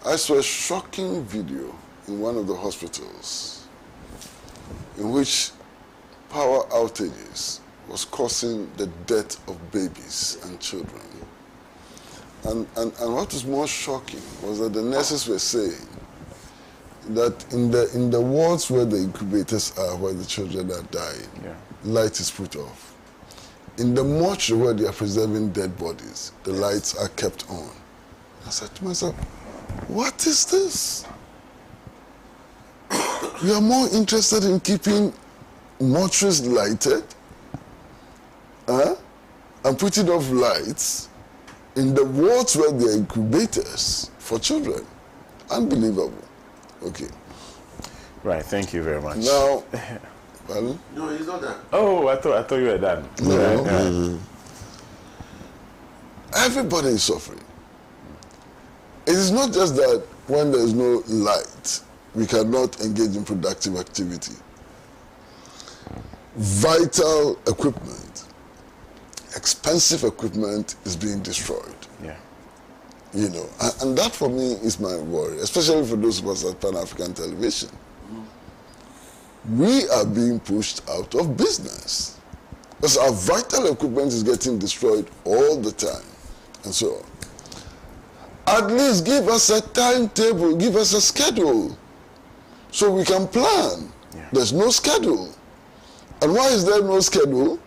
I saw a shocking video in one of the hospitals in which power outages was causing the death of babies and children. And what was more shocking was that the nurses were saying that in the wards where the incubators are, where the children are dying, light is put off. In the mortuary where they are preserving dead bodies, the lights are kept on. I said to myself, what is this? We are more interested in keeping mortuaries lighted and putting off lights in the wards where there are incubators for children. Unbelievable. Okay. Right, thank you very much. Now, pardon? No, he's not done. Oh, I thought you were done. No. Everybody is suffering. It is not just that when there is no light, we cannot engage in productive activity. Vital equipment, expensive equipment is being destroyed. Yeah. You know, and that for me is my worry, especially for those of us at Pan-African Television. We are being pushed out of business because our vital equipment is getting destroyed all the time and so on. At least give us a timetable, give us a schedule so we can plan. Yeah. There's no schedule. And why is there no schedule?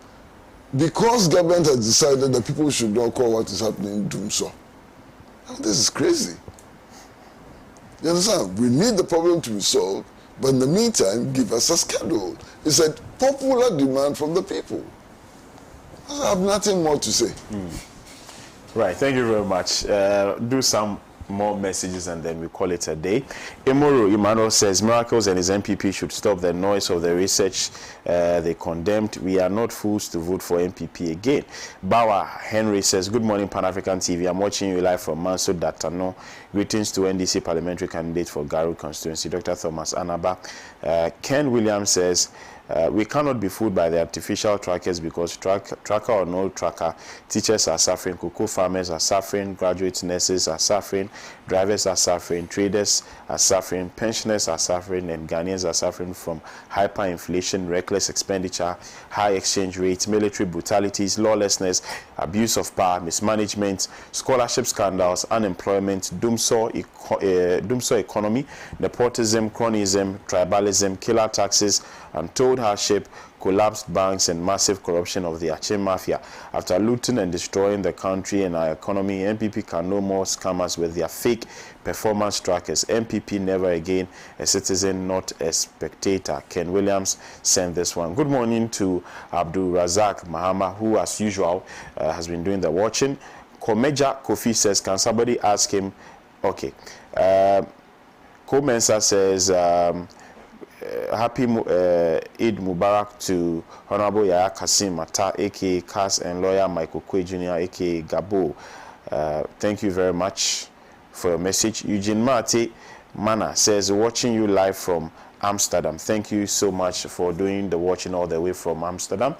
Because government has decided that people should not call what is happening doom so. This is crazy. You understand? We need the problem to be solved, but in the meantime, give us a schedule. It's a popular demand from the people. I have nothing more to say. Right, thank you very much. Do some more messages and then we call it a day. Emoru Emmanuel says Miracles and his MPP should stop the noise of the research they condemned. We are not fools to vote for MPP again. Bawa Henry says, good morning Pan-African TV. I'm watching you live from Manso Datano. Greetings to NDC parliamentary candidate for Garu constituency, Dr. Thomas Anaba. Ken Williams says, we cannot be fooled by the artificial trackers because tracker or no tracker, teachers are suffering, cocoa farmers are suffering, graduate nurses are suffering, drivers are suffering, traders are suffering, pensioners are suffering, and Ghanaians are suffering from hyperinflation, reckless expenditure, high exchange rates, military brutalities, lawlessness, abuse of power, mismanagement, scholarship scandals, unemployment, doomsaw economy, nepotism, cronyism, tribalism, killer taxes, untold hardship, collapsed banks, and massive corruption of the Aceh Mafia. After looting and destroying the country and our economy, MPP can no more scam us with their fake performance trackers. MPP never again, a citizen, not a spectator. Ken Williams sent this one. Good morning to Abdul Razak Mahama, who as usual has been doing the watching. Komeja Kofi says, can somebody ask him? Okay. Komensa says, happy Eid Mubarak to Honorable Yaya Kasim Mata, aka Cass, and lawyer Michael Kwe Jr., aka Gabo. Thank you very much for your message. Eugene Mate Mana says, watching you live from Amsterdam. Thank you so much for doing the watching all the way from Amsterdam.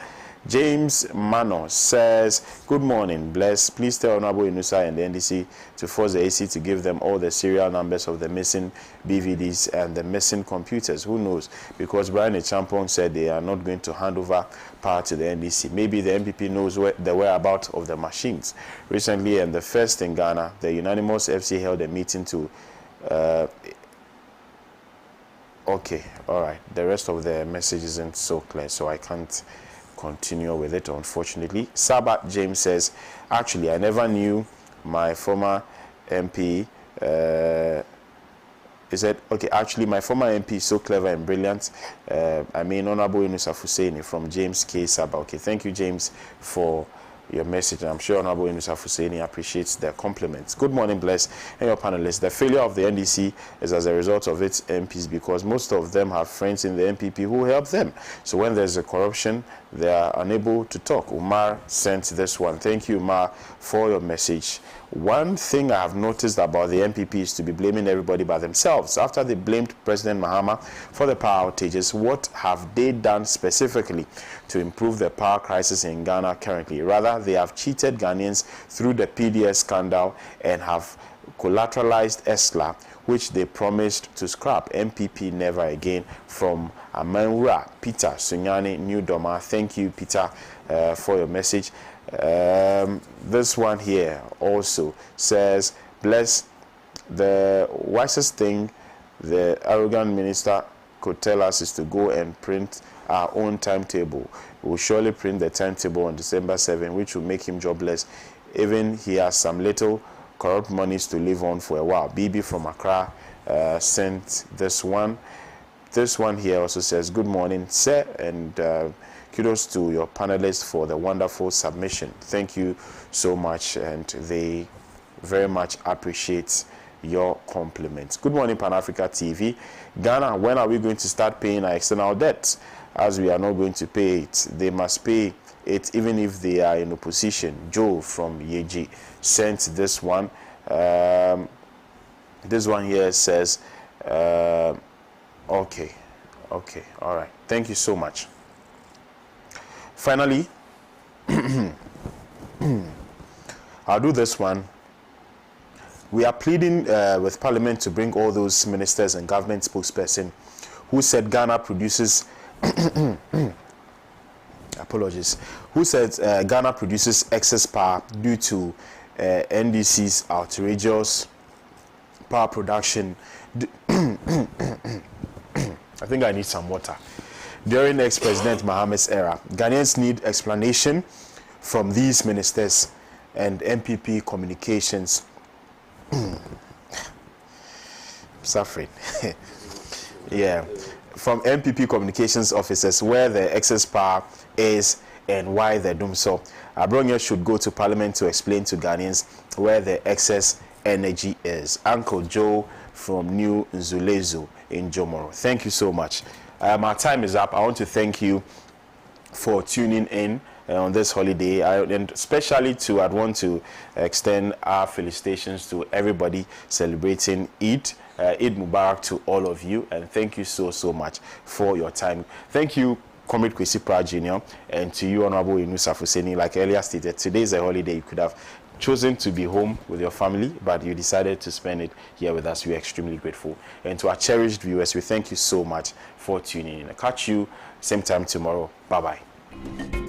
James Mano says, good morning, bless. Please tell Honorable Inusa and the NDC to force the AC to give them all the serial numbers of the missing BVDs and the missing computers. Who knows? Because Brian Echampong said they are not going to hand over power to the NDC. Maybe the MPP knows the whereabouts of the machines. Recently, and the first in Ghana, the unanimous FC held a meeting to okay, all right. The rest of the message isn't so clear, so I can't continue with it, unfortunately. Sabat James says, actually, I never knew my former MP. He said, okay, actually, my former MP is so clever and brilliant. I mean, Honorable Inusa Fuseni from James K. Saba. Okay, thank you, James, for your message. I'm sure Honorable Inusa Fuseni appreciates the compliments. Good morning, Bless, and your panelists. The failure of the NDC is as a result of its MPs because most of them have friends in the MPP who help them. So when there's a corruption, they are unable to talk. Umar sent this one. Thank you, Umar, for your message. One thing I have noticed about the MPP is to be blaming everybody by themselves. After they blamed President Mahama for the power outages, what have they done specifically to improve the power crisis in Ghana currently? Rather, they have cheated Ghanaians through the PDS scandal and have collateralized ESLA, which they promised to scrap. MPP never again. From Amanwura, Peter Sunyani, New Doma. Thank you, Peter, for your message. This one here also says, bless, the wisest thing the arrogant minister could tell us is to go and print our own timetable. We will surely print the timetable on December 7, which will make him jobless. Even he has some little corrupt monies to live on for a while. BB from Accra sent this one. This one here also says, good morning, sir, and kudos to your panelists for the wonderful submission. Thank you so much, and they very much appreciate your compliments. Good morning, Pan Africa TV. Ghana, when are we going to start paying our external debt? As we are not going to pay it, they must pay it even if they are in opposition. Joe from Yeji sent this one. This one here says, okay, all right. Thank you so much. Finally, I'll do this one. We are pleading with Parliament to bring all those ministers and government spokesperson who said Ghana produces apologies, who said Ghana produces excess power due to NDC's outrageous power production. I think I need some water. During ex-President Mohammed's era, Ghanaians need explanation from these ministers and MPP communications. Suffering. Yeah. From MPP communications officers where the excess power is and why they're doing so. Abronya should go to Parliament to explain to Ghanaians where the excess energy is. Uncle Joe from New Nzulezo in Jomoro. Thank you so much. Our time is up. I want to thank you for tuning in on this holiday, and especially I'd want to extend our felicitations to everybody celebrating Eid. Eid Mubarak to all of you, and thank you so much for your time. Thank you, Comrade Kwesi Pratt Jr., and to you, Honorable Inusa Fuseni. Like earlier stated, today is a holiday. You could have chosen to be home with your family, but you decided to spend it here with us. We are extremely grateful. And to our cherished viewers, we thank you so much for tuning in. I'll catch you same time tomorrow. Bye-bye.